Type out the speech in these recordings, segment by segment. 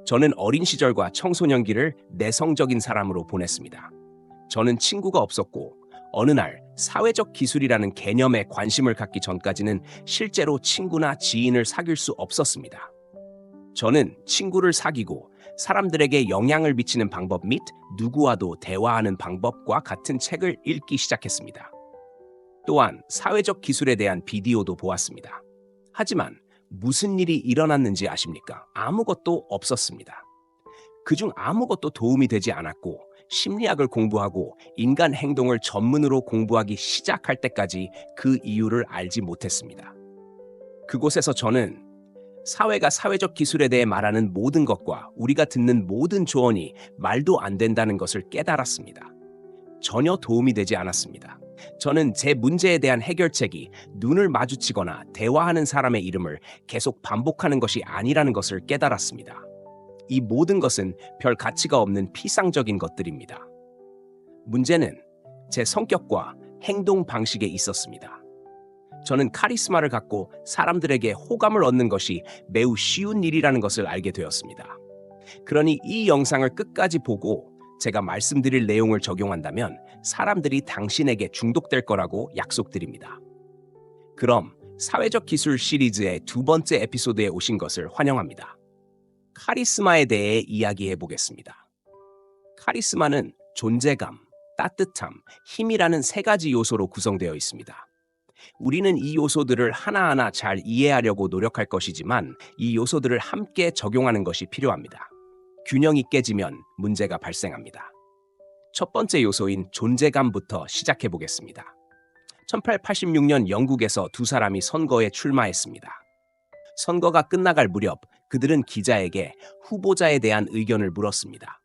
저는 어린 시절과 청소년기를 내성적인 사람으로 보냈습니다. 저는 친구가 없었고 어느 날 사회적 기술이라는 개념에 관심을 갖기 전까지는 실제로 친구나 지인을 사귈 수 없었습니다. 저는 친구를 사귀고 사람들에게 영향을 미치는 방법 및 누구와도 대화하는 방법과 같은 책을 읽기 시작했습니다. 또한 사회적 기술에 대한 비디오도 보았습니다. 하지만 무슨 일이 일어났는지 아십니까? 아무것도 없었습니다. 그중 아무것도 도움이 되지 않았고 심리학을 공부하고 인간 행동을 전문으로 공부하기 시작할 때까지 그 이유를 알지 못했습니다. 그곳에서 저는 사회가 사회적 기술에 대해 말하는 모든 것과 우리가 듣는 모든 조언이 말도 안 된다는 것을 깨달았습니다. 전혀 도움이 되지 않았습니다. 저는 제 문제에 대한 해결책이 눈을 마주치거나 대화하는 사람의 이름을 계속 반복하는 것이 아니라는 것을 깨달았습니다. 이 모든 것은 별 가치가 없는 피상적인 것들입니다. 문제는 제 성격과 행동 방식에 있었습니다. 저는 카리스마를 갖고 사람들에게 호감을 얻는 것이 매우 쉬운 일이라는 것을 알게 되었습니다. 그러니 이 영상을 끝까지 보고 제가 말씀드릴 내용을 적용한다면 사람들이 당신에게 중독될 거라고 약속드립니다. 그럼 사회적 기술 시리즈의 두 번째 에피소드에 오신 것을 환영합니다. 카리스마에 대해 이야기해 보겠습니다. 카리스마는 존재감, 따뜻함, 힘이라는 세 가지 요소로 구성되어 있습니다. 우리는 이 요소들을 하나하나 잘 이해하려고 노력할 것이지만 이 요소들을 함께 적용하는 것이 필요합니다. 균형이 깨지면 문제가 발생합니다. 첫 번째 요소인 존재감부터 시작해 보겠습니다. 1886년 영국에서 두 사람이 선거에 출마했습니다. 선거가 끝나갈 무렵 그들은 기자에게 후보자에 대한 의견을 물었습니다.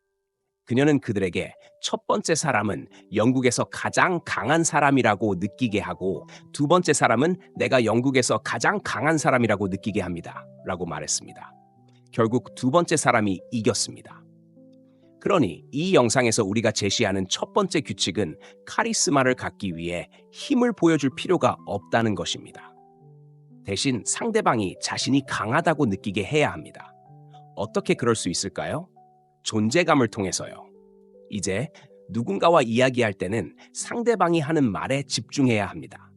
그녀는 그들에게 첫 번째 사람은 영국에서 가장 강한 사람이라고 느끼게 하고 두 번째 사람은 내가 영국에서 가장 강한 사람이라고 느끼게 합니다. 라고 말했습니다. 결국 두 번째 사람이 이겼습니다. 그러니 이 영상에서 우리가 제시하는 첫 번째 규칙은 카리스마를 갖기 위해 힘을 보여줄 필요가 없다는 것입니다. 대신 상대방이 자신이 강하다고 느끼게 해야 합니다. 어떻게 그럴 수 있을까요? 존재감을 통해서요. 이제 누군가와 이야기할 때는 상대방이 하는 말에 집중해야 합니다.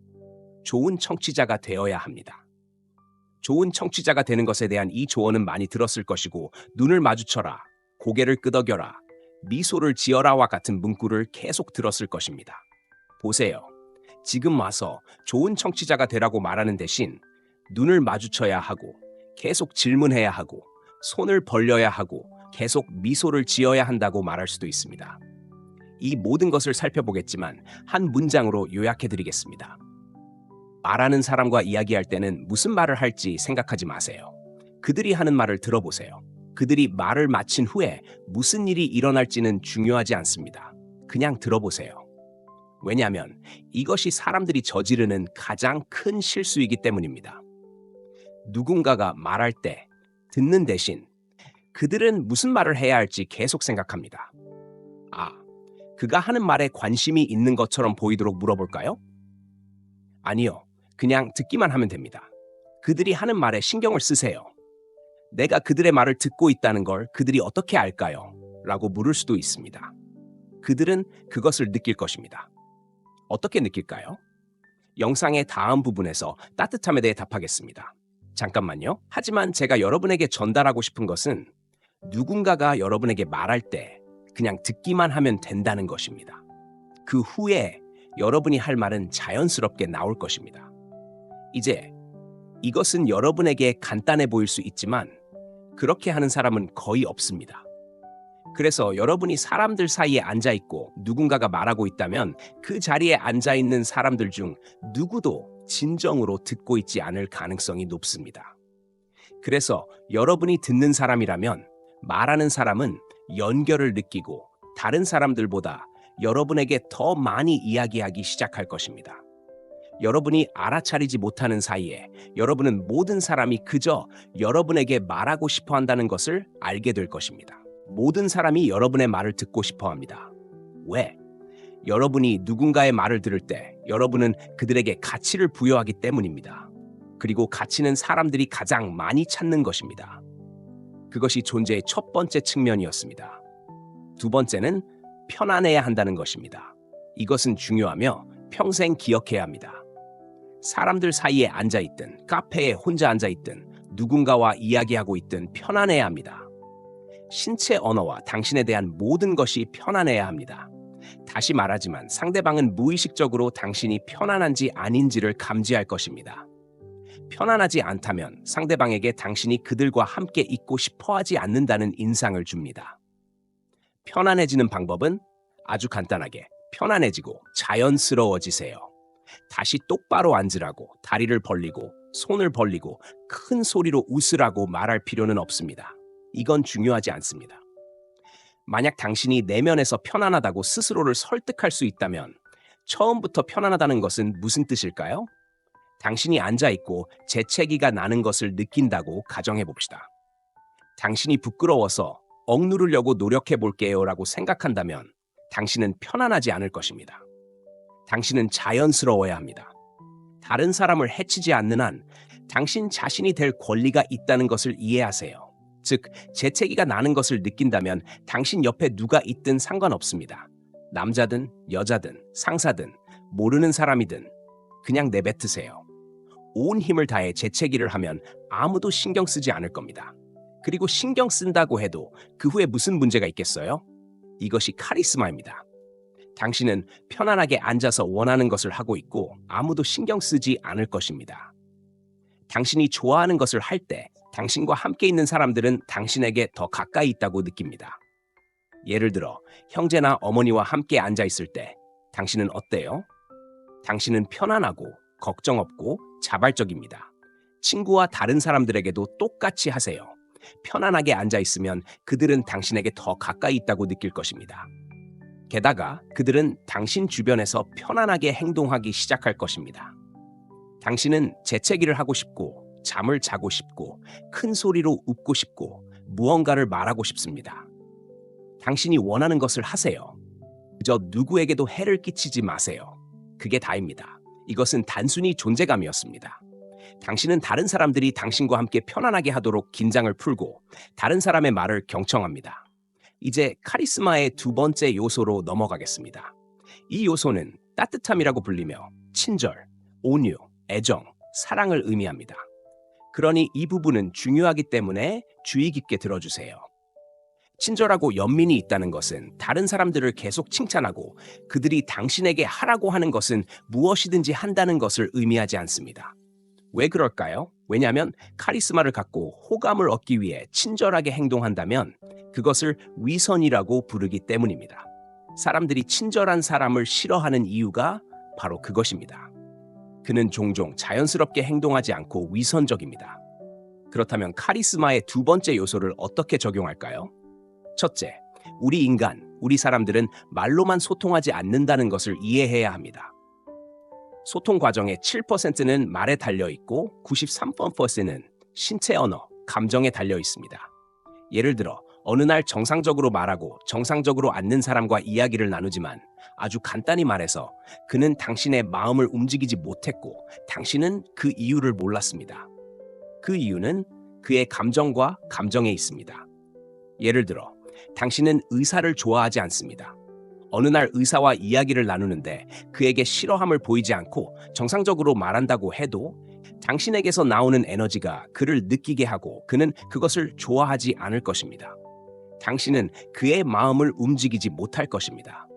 좋은 청취자가 되어야 합니다. 좋은 청취자가 되는 것에 대한 이 조언은 많이 들었을 것이고 눈을 마주쳐라, 고개를 끄덕여라, 미소를 지어라와 같은 문구를 계속 들었을 것입니다. 보세요. 지금 와서 좋은 청취자가 되라고 말하는 대신 눈을 마주쳐야 하고 계속 질문해야 하고 손을 벌려야 하고 계속 미소를 지어야 한다고 말할 수도 있습니다. 이 모든 것을 살펴보겠지만 한 문장으로 요약해드리겠습니다. 말하는 사람과 이야기할 때는 무슨 말을 할지 생각하지 마세요. 그들이 하는 말을 들어보세요. 그들이 말을 마친 후에 무슨 일이 일어날지는 중요하지 않습니다. 그냥 들어보세요. 왜냐하면 이것이 사람들이 저지르는 가장 큰 실수이기 때문입니다. 누군가가 말할 때 듣는 대신 그들은 무슨 말을 해야 할지 계속 생각합니다. 그가 하는 말에 관심이 있는 것처럼 보이도록 물어볼까요? 아니요. 그냥 듣기만 하면 됩니다. 그들이 하는 말에 신경을 쓰세요. 내가 그들의 말을 듣고 있다는 걸 그들이 어떻게 알까요? 라고 물을 수도 있습니다. 그들은 그것을 느낄 것입니다. 어떻게 느낄까요? 영상의 다음 부분에서 따뜻함에 대해 답하겠습니다. 잠깐만요. 하지만 제가 여러분에게 전달하고 싶은 것은 누군가가 여러분에게 말할 때 그냥 듣기만 하면 된다는 것입니다. 그 후에 여러분이 할 말은 자연스럽게 나올 것입니다. 이제 이것은 여러분에게 간단해 보일 수 있지만 그렇게 하는 사람은 거의 없습니다. 그래서 여러분이 사람들 사이에 앉아있고 누군가가 말하고 있다면 그 자리에 앉아있는 사람들 중 누구도 진정으로 듣고 있지 않을 가능성이 높습니다. 그래서 여러분이 듣는 사람이라면 말하는 사람은 연결을 느끼고 다른 사람들보다 여러분에게 더 많이 이야기하기 시작할 것입니다. 여러분이 알아차리지 못하는 사이에 여러분은 모든 사람이 그저 여러분에게 말하고 싶어 한다는 것을 알게 될 것입니다. 모든 사람이 여러분의 말을 듣고 싶어 합니다. 왜? 여러분이 누군가의 말을 들을 때 여러분은 그들에게 가치를 부여하기 때문입니다. 그리고 가치는 사람들이 가장 많이 찾는 것입니다. 그것이 존재의 첫 번째 측면이었습니다. 두 번째는 편안해야 한다는 것입니다. 이것은 중요하며 평생 기억해야 합니다. 사람들 사이에 앉아있든 카페에 혼자 앉아있든 누군가와 이야기하고 있든 편안해야 합니다. 신체 언어와 당신에 대한 모든 것이 편안해야 합니다. 다시 말하지만 상대방은 무의식적으로 당신이 편안한지 아닌지를 감지할 것입니다. 편안하지 않다면 상대방에게 당신이 그들과 함께 있고 싶어 하지 않는다는 인상을 줍니다. 편안해지는 방법은 아주 간단하게 편안해지고 자연스러워지세요. 다시 똑바로 앉으라고 다리를 벌리고 손을 벌리고 큰 소리로 웃으라고 말할 필요는 없습니다. 이건 중요하지 않습니다. 만약 당신이 내면에서 편안하다고 스스로를 설득할 수 있다면 처음부터 편안하다는 것은 무슨 뜻일까요? 당신이 앉아있고 재채기가 나는 것을 느낀다고 가정해 봅시다. 당신이 부끄러워서 억누르려고 노력해 볼게요 라고 생각한다면 당신은 편안하지 않을 것입니다. 당신은 자연스러워야 합니다. 다른 사람을 해치지 않는 한 당신 자신이 될 권리가 있다는 것을 이해하세요. 즉, 재채기가 나는 것을 느낀다면 당신 옆에 누가 있든 상관없습니다. 남자든 여자든 상사든 모르는 사람이든 그냥 내뱉으세요. 온 힘을 다해 재채기를 하면 아무도 신경 쓰지 않을 겁니다. 그리고 신경 쓴다고 해도 그 후에 무슨 문제가 있겠어요? 이것이 카리스마입니다. 당신은 편안하게 앉아서 원하는 것을 하고 있고 아무도 신경 쓰지 않을 것입니다. 당신이 좋아하는 것을 할 때 당신과 함께 있는 사람들은 당신에게 더 가까이 있다고 느낍니다. 예를 들어 형제나 어머니와 함께 앉아 있을 때 당신은 어때요? 당신은 편안하고 걱정 없고 자발적입니다. 친구와 다른 사람들에게도 똑같이 하세요. 편안하게 앉아 있으면 그들은 당신에게 더 가까이 있다고 느낄 것입니다. 게다가 그들은 당신 주변에서 편안하게 행동하기 시작할 것입니다. 당신은 재채기를 하고 싶고 잠을 자고 싶고 큰 소리로 웃고 싶고 무언가를 말하고 싶습니다. 당신이 원하는 것을 하세요. 그저 누구에게도 해를 끼치지 마세요. 그게 다입니다. 이것은 단순히 존재감이었습니다. 당신은 다른 사람들이 당신과 함께 편안하게 하도록 긴장을 풀고 다른 사람의 말을 경청합니다. 이제 카리스마의 두 번째 요소로 넘어가겠습니다. 이 요소는 따뜻함이라고 불리며 친절, 온유, 애정, 사랑을 의미합니다. 그러니 이 부분은 중요하기 때문에 주의 깊게 들어주세요. 친절하고 연민이 있다는 것은 다른 사람들을 계속 칭찬하고 그들이 당신에게 하라고 하는 것은 무엇이든지 한다는 것을 의미하지 않습니다. 왜 그럴까요? 왜냐하면 카리스마를 갖고 호감을 얻기 위해 친절하게 행동한다면 그것을 위선이라고 부르기 때문입니다. 사람들이 친절한 사람을 싫어하는 이유가 바로 그것입니다. 그는 종종 자연스럽게 행동하지 않고 위선적입니다. 그렇다면 카리스마의 두 번째 요소를 어떻게 적용할까요? 첫째, 우리 사람들은 말로만 소통하지 않는다는 것을 이해해야 합니다. 소통 과정의 7%는 말에 달려 있고 93%는 신체 언어, 감정에 달려 있습니다. 예를 들어 어느 날 정상적으로 말하고 정상적으로 앉는 사람과 이야기를 나누지만 아주 간단히 말해서 그는 당신의 마음을 움직이지 못했고 당신은 그 이유를 몰랐습니다. 그 이유는 그의 감정과 감정에 있습니다. 예를 들어 당신은 의사를 좋아하지 않습니다. 어느 날 의사와 이야기를 나누는데 그에게 싫어함을 보이지 않고 정상적으로 말한다고 해도 당신에게서 나오는 에너지가 그를 느끼게 하고 그는 그것을 좋아하지 않을 것입니다. 당신은 그의 마음을 움직이지 못할 것입니다.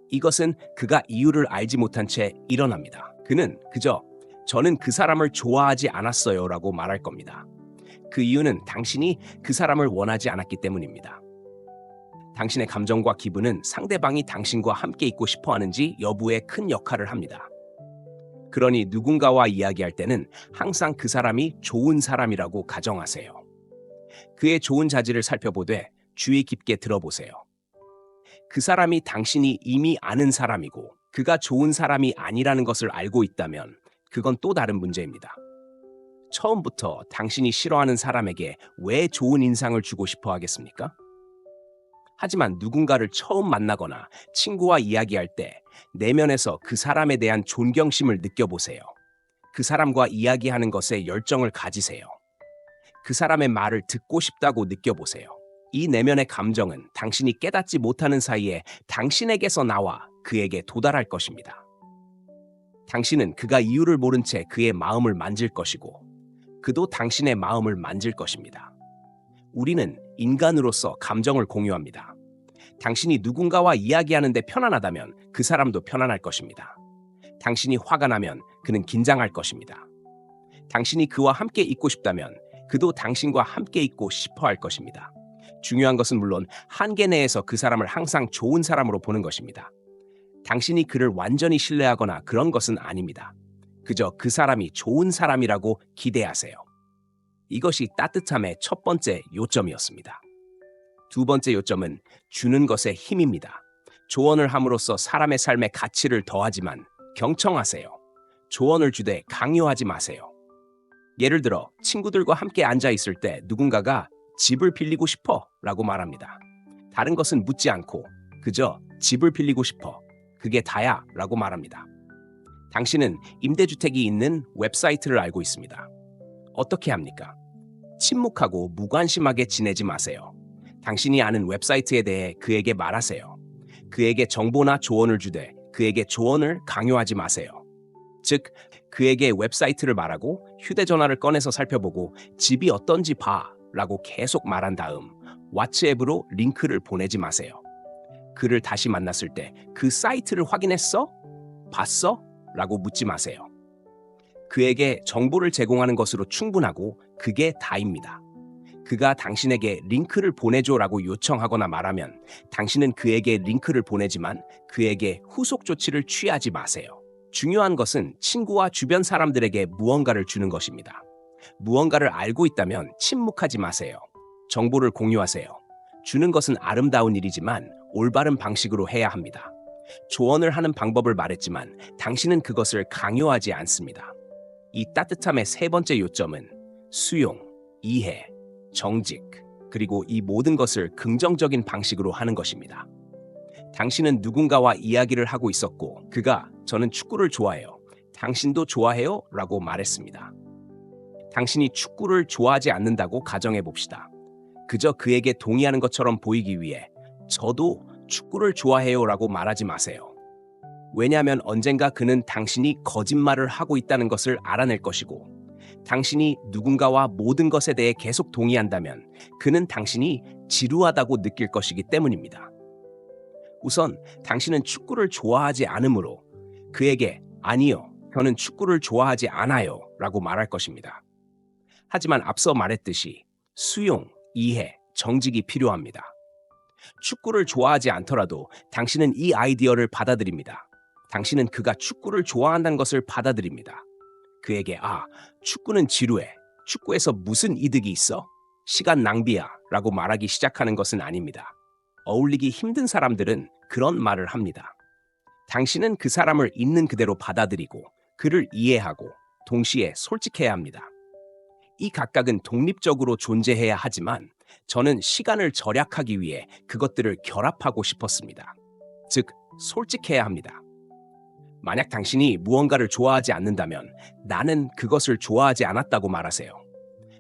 이것은 그가 이유를 알지 못한 채 일어납니다. 그는 그저 저는 그 사람을 좋아하지 않았어요 라고 말할 겁니다. 그 이유는 당신이 그 사람을 원하지 않았기 때문입니다. 당신의 감정과 기분은 상대방이 당신과 함께 있고 싶어 하는지 여부에 큰 역할을 합니다. 그러니 누군가와 이야기할 때는 항상 그 사람이 좋은 사람이라고 가정하세요. 그의 좋은 자질을 살펴보되 주의 깊게 들어보세요. 그 사람이 당신이 이미 아는 사람이고 그가 좋은 사람이 아니라는 것을 알고 있다면 그건 또 다른 문제입니다. 처음부터 당신이 싫어하는 사람에게 왜 좋은 인상을 주고 싶어 하겠습니까? 하지만 누군가를 처음 만나거나 친구와 이야기할 때 내면에서 그 사람에 대한 존경심을 느껴보세요. 그 사람과 이야기하는 것에 열정을 가지세요. 그 사람의 말을 듣고 싶다고 느껴보세요. 이 내면의 감정은 당신이 깨닫지 못하는 사이에 당신에게서 나와 그에게 도달할 것입니다. 당신은 그가 이유를 모른 채 그의 마음을 만질 것이고 그도 당신의 마음을 만질 것입니다. 우리는 인간으로서 감정을 공유합니다. 당신이 누군가와 이야기하는데 편안하다면 그 사람도 편안할 것입니다. 당신이 화가 나면 그는 긴장할 것입니다. 당신이 그와 함께 있고 싶다면 그도 당신과 함께 있고 싶어 할 것입니다. 중요한 것은 물론 한계 내에서 그 사람을 항상 좋은 사람으로 보는 것입니다. 당신이 그를 완전히 신뢰하거나 그런 것은 아닙니다. 그저 그 사람이 좋은 사람이라고 기대하세요. 이것이 따뜻함의 첫 번째 요점이었습니다. 두 번째 요점은 주는 것의 힘입니다. 조언을 함으로써 사람의 삶에 가치를 더하지만 경청하세요. 조언을 주되 강요하지 마세요. 예를 들어 친구들과 함께 앉아 있을 때 누군가가 집을 빌리고 싶어 라고 말합니다. 다른 것은 묻지 않고 그저 집을 빌리고 싶어. 그게 다야 라고 말합니다. 당신은 임대주택이 있는 웹사이트를 알고 있습니다. 어떻게 합니까? 침묵하고 무관심하게 지내지 마세요. 당신이 아는 웹사이트에 대해 그에게 말하세요. 그에게 정보나 조언을 주되 그에게 조언을 강요하지 마세요. 즉, 그에게 웹사이트를 말하고 휴대전화를 꺼내서 살펴보고 집이 어떤지 봐 라고 계속 말한 다음 왓츠앱으로 링크를 보내지 마세요. 그를 다시 만났을 때 그 사이트를 확인했어? 봤어? 라고 묻지 마세요. 그에게 정보를 제공하는 것으로 충분하고 그게 다입니다. 그가 당신에게 링크를 보내줘라고 요청하거나 말하면 당신은 그에게 링크를 보내지만 그에게 후속 조치를 취하지 마세요. 중요한 것은 친구와 주변 사람들에게 무언가를 주는 것입니다. 무언가를 알고 있다면 침묵하지 마세요. 정보를 공유하세요. 주는 것은 아름다운 일이지만 올바른 방식으로 해야 합니다. 조언을 하는 방법을 말했지만 당신은 그것을 강요하지 않습니다. 이 따뜻함의 세 번째 요점은 수용, 이해, 정직, 그리고 이 모든 것을 긍정적인 방식으로 하는 것입니다. 당신은 누군가와 이야기를 하고 있었고 그가 저는 축구를 좋아해요. 당신도 좋아해요? 라고 말했습니다. 당신이 축구를 좋아하지 않는다고 가정해 봅시다. 그저 그에게 동의하는 것처럼 보이기 위해 저도 축구를 좋아해요 라고 말하지 마세요. 왜냐하면 언젠가 그는 당신이 거짓말을 하고 있다는 것을 알아낼 것이고 당신이 누군가와 모든 것에 대해 계속 동의한다면 그는 당신이 지루하다고 느낄 것이기 때문입니다. 우선 당신은 축구를 좋아하지 않으므로 그에게 아니요, 저는 축구를 좋아하지 않아요 라고 말할 것입니다. 하지만 앞서 말했듯이 수용, 이해, 정직이 필요합니다. 축구를 좋아하지 않더라도 당신은 이 아이디어를 받아들입니다. 당신은 그가 축구를 좋아한다는 것을 받아들입니다. 그에게 축구는 지루해. 축구에서 무슨 이득이 있어? 시간 낭비야 라고 말하기 시작하는 것은 아닙니다. 어울리기 힘든 사람들은 그런 말을 합니다. 당신은 그 사람을 있는 그대로 받아들이고 그를 이해하고 동시에 솔직해야 합니다. 이 각각은 독립적으로 존재해야 하지만 저는 시간을 절약하기 위해 그것들을 결합하고 싶었습니다. 즉, 솔직해야 합니다. 만약 당신이 무언가를 좋아하지 않는다면 나는 그것을 좋아하지 않았다고 말하세요.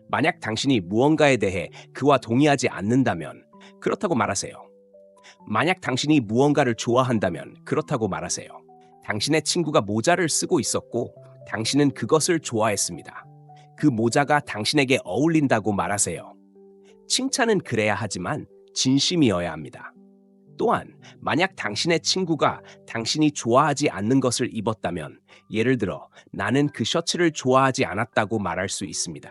만약 당신이 무언가에 대해 그와 동의하지 않는다면 그렇다고 말하세요. 만약 당신이 무언가를 좋아한다면 그렇다고 말하세요. 당신의 친구가 모자를 쓰고 있었고 당신은 그것을 좋아했습니다. 그 모자가 당신에게 어울린다고 말하세요. 칭찬은 그래야 하지만 진심이어야 합니다. 또한 만약 당신의 친구가 당신이 좋아하지 않는 것을 입었다면 예를 들어 나는 그 셔츠를 좋아하지 않았다고 말할 수 있습니다.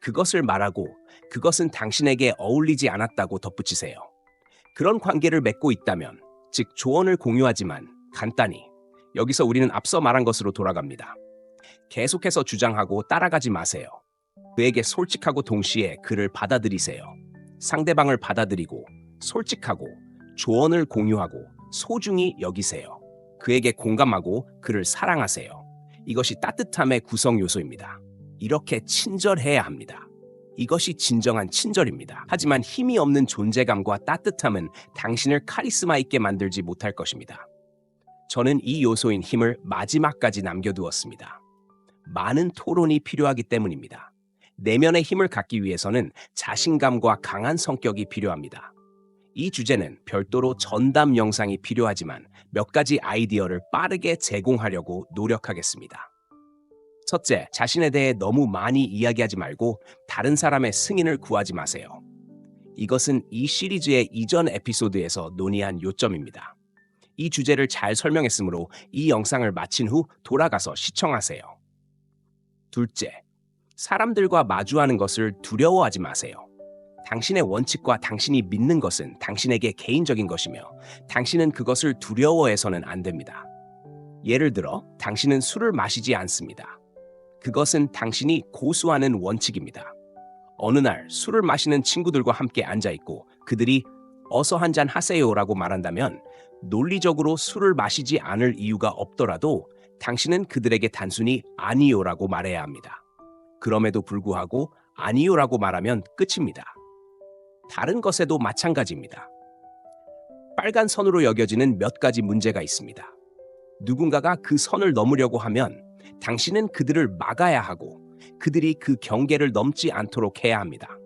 그것을 말하고 그것은 당신에게 어울리지 않았다고 덧붙이세요. 그런 관계를 맺고 있다면 즉 조언을 공유하지만 간단히 여기서 우리는 앞서 말한 것으로 돌아갑니다. 계속해서 주장하고 따라가지 마세요. 그에게 솔직하고 동시에 그를 받아들이세요. 상대방을 받아들이고 솔직하고 조언을 공유하고 소중히 여기세요. 그에게 공감하고 그를 사랑하세요. 이것이 따뜻함의 구성 요소입니다. 이렇게 친절해야 합니다. 이것이 진정한 친절입니다. 하지만 힘이 없는 존재감과 따뜻함은 당신을 카리스마 있게 만들지 못할 것입니다. 저는 이 요소인 힘을 마지막까지 남겨두었습니다. 많은 토론이 필요하기 때문입니다. 내면의 힘을 갖기 위해서는 자신감과 강한 성격이 필요합니다. 이 주제는 별도로 전담 영상이 필요하지만 몇 가지 아이디어를 빠르게 제공하려고 노력하겠습니다. 첫째, 자신에 대해 너무 많이 이야기하지 말고 다른 사람의 승인을 구하지 마세요. 이것은 이 시리즈의 이전 에피소드에서 논의한 요점입니다. 이 주제를 잘 설명했으므로 이 영상을 마친 후 돌아가서 시청하세요. 둘째, 사람들과 마주하는 것을 두려워하지 마세요. 당신의 원칙과 당신이 믿는 것은 당신에게 개인적인 것이며 당신은 그것을 두려워해서는 안 됩니다. 예를 들어, 당신은 술을 마시지 않습니다. 그것은 당신이 고수하는 원칙입니다. 어느 날 술을 마시는 친구들과 함께 앉아있고 그들이 어서 한잔 하세요라고 말한다면 논리적으로 술을 마시지 않을 이유가 없더라도 당신은 그들에게 단순히 아니요라고 말해야 합니다. 그럼에도 불구하고 아니요라고 말하면 끝입니다. 다른 것에도 마찬가지입니다. 빨간 선으로 여겨지는 몇 가지 문제가 있습니다. 누군가가 그 선을 넘으려고 하면 당신은 그들을 막아야 하고 그들이 그 경계를 넘지 않도록 해야 합니다.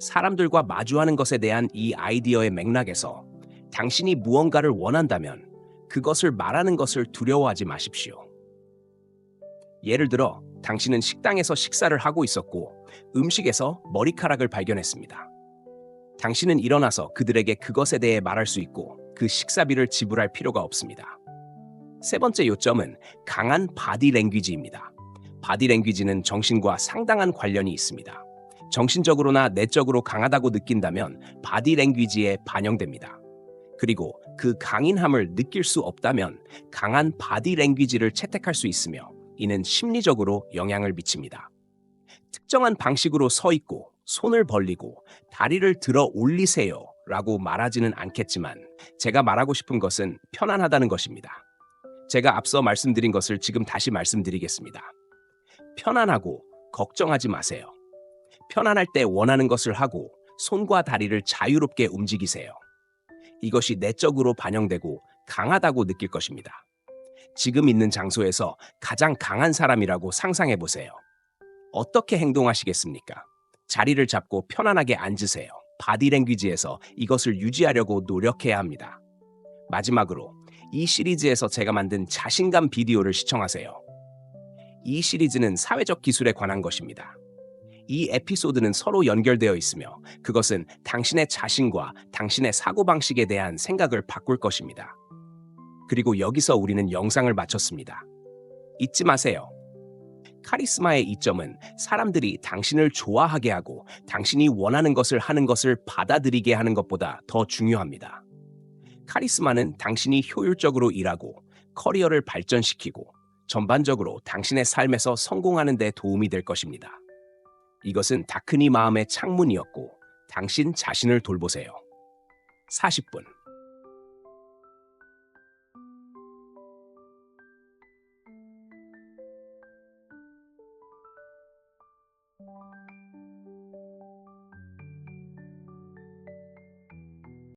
사람들과 마주하는 것에 대한 이 아이디어의 맥락에서 당신이 무언가를 원한다면 그것을 말하는 것을 두려워하지 마십시오. 예를 들어, 당신은 식당에서 식사를 하고 있었고 음식에서 머리카락을 발견했습니다. 당신은 일어나서 그들에게 그것에 대해 말할 수 있고 그 식사비를 지불할 필요가 없습니다. 세 번째 요점은 강한 바디 랭귀지입니다. 바디 랭귀지는 정신과 상당한 관련이 있습니다. 정신적으로나 내적으로 강하다고 느낀다면 바디 랭귀지에 반영됩니다. 그리고 그 강인함을 느낄 수 없다면 강한 바디 랭귀지를 채택할 수 있으며 이는 심리적으로 영향을 미칩니다. 특정한 방식으로 서 있고 손을 벌리고 다리를 들어 올리세요 라고 말하지는 않겠지만 제가 말하고 싶은 것은 편안하다는 것입니다. 제가 앞서 말씀드린 것을 지금 다시 말씀드리겠습니다. 편안하고 걱정하지 마세요. 편안할 때 원하는 것을 하고 손과 다리를 자유롭게 움직이세요. 이것이 내적으로 반영되고 강하다고 느낄 것입니다. 지금 있는 장소에서 가장 강한 사람이라고 상상해 보세요. 어떻게 행동하시겠습니까? 자리를 잡고 편안하게 앉으세요. 바디랭귀지에서 이것을 유지하려고 노력해야 합니다. 마지막으로 이 시리즈에서 제가 만든 자신감 비디오를 시청하세요. 이 시리즈는 사회적 기술에 관한 것입니다. 이 에피소드는 서로 연결되어 있으며 그것은 당신의 자신과 당신의 사고방식에 대한 생각을 바꿀 것입니다. 그리고 여기서 우리는 영상을 마쳤습니다. 잊지 마세요. 카리스마의 이점은 사람들이 당신을 좋아하게 하고 당신이 원하는 것을 하는 것을 받아들이게 하는 것보다 더 중요합니다. 카리스마는 당신이 효율적으로 일하고 커리어를 발전시키고 전반적으로 당신의 삶에서 성공하는 데 도움이 될 것입니다. 이것은 다크니 마음의 창문이었고 당신 자신을 돌보세요. 40분.